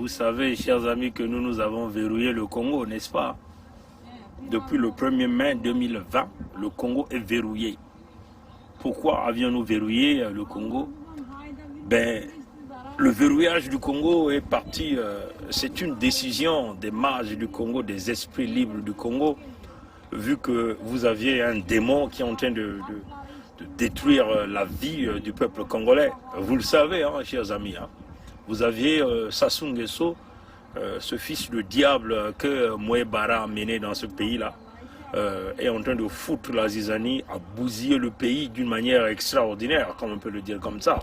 Vous savez, chers amis, que nous avons verrouillé le Congo, n'est-ce pas? Depuis le 1er mai 2020, le Congo est verrouillé. Pourquoi avions-nous verrouillé le Congo? Le verrouillage du Congo est parti, c'est une décision des mages du Congo, des esprits libres du Congo, vu que vous aviez un démon qui est en train de détruire la vie du peuple congolais. Vous le savez, hein, chers amis. Hein. Vous aviez Sassou Nguesso, ce fils de diable que Mouébara a mené dans ce pays-là, est en train de foutre la zizanie, à bousiller le pays d'une manière extraordinaire, comme on peut le dire comme ça.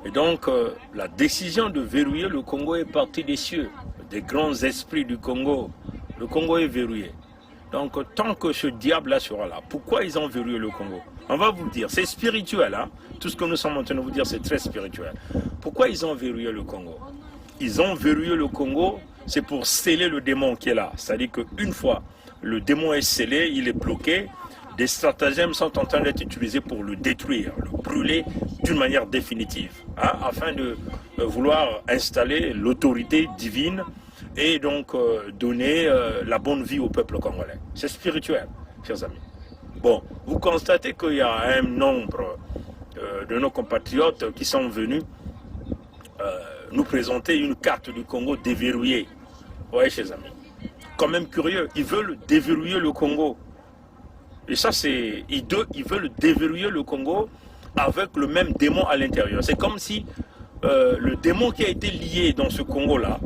Et donc, la décision de verrouiller le Congo est partie des cieux, des grands esprits du Congo. Le Congo est verrouillé. Donc, tant que ce diable-là sera là, pourquoi ils ont verrouillé le Congo? On va vous le dire, c'est spirituel. Hein? Tout ce que nous sommes en train de vous dire, c'est très spirituel. Pourquoi ils ont verrouillé le Congo? Ils ont verrouillé le Congo, c'est pour sceller le démon qui est là. C'est-à-dire qu'une fois le démon est scellé, il est bloqué, des stratagèmes sont en train d'être utilisés pour le détruire, le brûler d'une manière définitive, hein, afin de vouloir installer l'autorité divine et donc donner la bonne vie au peuple congolais. C'est spirituel, chers amis. Bon, vous constatez qu'il y a un nombre de nos compatriotes qui sont venus nous présenter une carte du Congo déverrouillée. Oui, chers amis. Quand même curieux, ils veulent déverrouiller le Congo. Et ça, c'est... Ils veulent déverrouiller le Congo avec le même démon à l'intérieur. C'est comme si le démon qui a été lié dans ce Congo-là,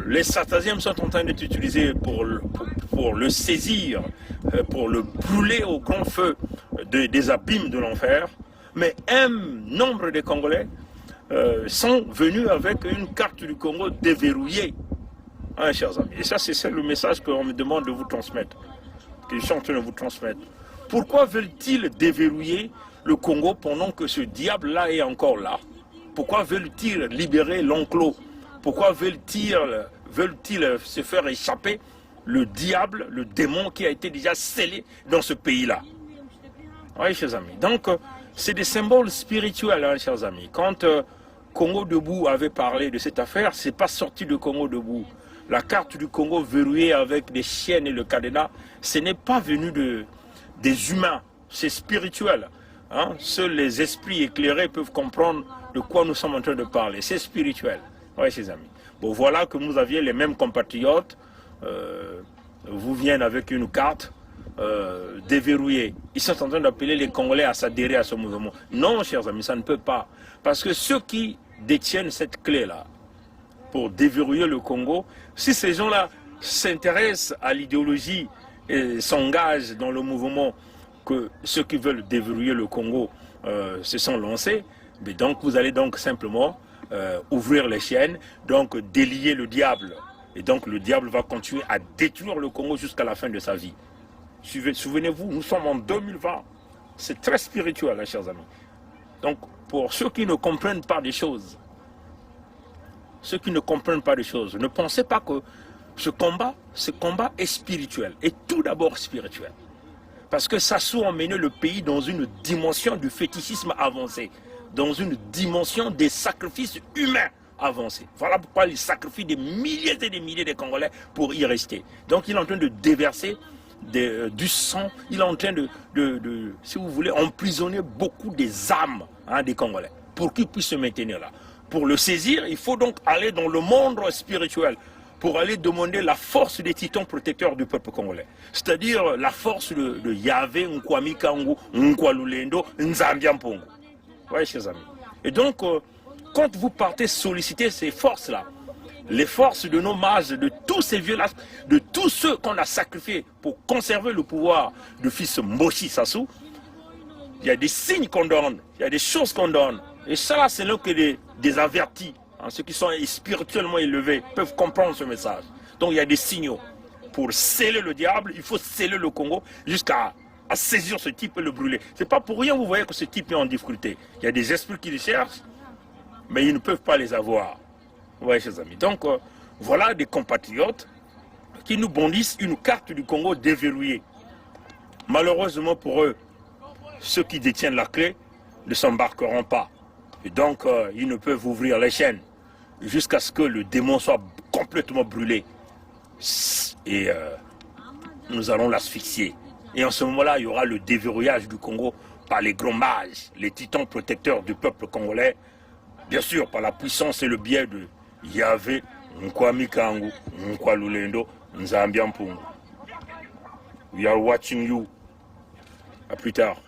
les stratagèmes sont en train d'être utilisés pour le saisir, pour le brûler au grand feu des abîmes de l'enfer. Mais un nombre de Congolais sont venus avec une carte du Congo déverrouillée. Hein, chers amis. Et ça, c'est le message qu'on me demande de vous transmettre, que je suis en train de vous transmettre. Pourquoi veulent-ils déverrouiller le Congo pendant que ce diable-là est encore là? Pourquoi veulent-ils libérer l'enclos? Pourquoi veulent-ils se faire échapper le diable, le démon qui a été déjà scellé dans ce pays-là? Oui, chers amis. Donc, c'est des symboles spirituels, hein, chers amis. Quand Congo Debout avait parlé de cette affaire, c'est pas sorti de Congo Debout. La carte du Congo verrouillée avec des chaînes et le cadenas, ce n'est pas venu des humains, c'est spirituel. Hein? Seuls les esprits éclairés peuvent comprendre de quoi nous sommes en train de parler. C'est spirituel. Oui, chers amis. Bon, voilà que vous aviez les mêmes compatriotes. Vous viennent avec une carte déverrouillée. Ils sont en train d'appeler les Congolais à s'adhérer à ce mouvement. Non, chers amis, ça ne peut pas. Parce que ceux qui détiennent cette clé-là, pour déverrouiller le Congo, si ces gens-là s'intéressent à l'idéologie et s'engagent dans le mouvement que ceux qui veulent déverrouiller le Congo se sont lancés, mais donc vous allez donc simplement ouvrir les chaînes, donc délier le diable. Et donc le diable va continuer à détruire le Congo jusqu'à la fin de sa vie. Souvenez-vous, nous sommes en 2020. C'est très spirituel, hein, chers amis. Donc pour ceux qui ne comprennent pas des choses, ne pensez pas que ce combat est spirituel, est tout d'abord spirituel. Parce que Sassou a mené le pays dans une dimension du fétichisme avancé, dans une dimension des sacrifices humains avancés. Voilà pourquoi il sacrifie des milliers et des milliers de Congolais pour y rester. Donc il est en train de déverser du sang, il est en train de si vous voulez, emprisonner beaucoup des âmes, hein, des Congolais, pour qu'ils puissent se maintenir là. Pour le saisir, il faut donc aller dans le monde spirituel pour aller demander la force des titans protecteurs du peuple congolais. C'est-à-dire la force de Yahvé, Nkwami Kangu, Nkwalulendo, Nzambiampongo. Oui, chers amis. Et donc, quand vous partez solliciter ces forces-là, les forces de nos mages, de tous ces vieux-là, de tous ceux qu'on a sacrifiés pour conserver le pouvoir du fils Mboshi Sassou, il y a des signes qu'on donne, il y a des choses qu'on donne. Et ça, c'est là que des avertis, hein, ceux qui sont spirituellement élevés, peuvent comprendre ce message. Donc il y a des signaux. Pour sceller le diable, il faut sceller le Congo jusqu'à saisir ce type et le brûler. C'est pas pour rien que vous voyez que ce type est en difficulté. Il y a des esprits qui le cherchent, mais ils ne peuvent pas les avoir. Vous voyez, chers amis. Donc voilà des compatriotes qui nous bondissent une carte du Congo déverrouillée. Malheureusement pour eux, ceux qui détiennent la clé ne s'embarqueront pas. Et donc, ils ne peuvent ouvrir les chaînes. jusqu'à ce que le démon soit complètement brûlé. Et nous allons l'asphyxier. Et en ce moment-là, il y aura le déverrouillage du Congo par les grands mages, les titans protecteurs du peuple congolais, bien sûr par la puissance et le biais de Yahvé, Nkwami Kangu, Nkwalulendo, Nzambian Pungu. We are watching you. À plus tard.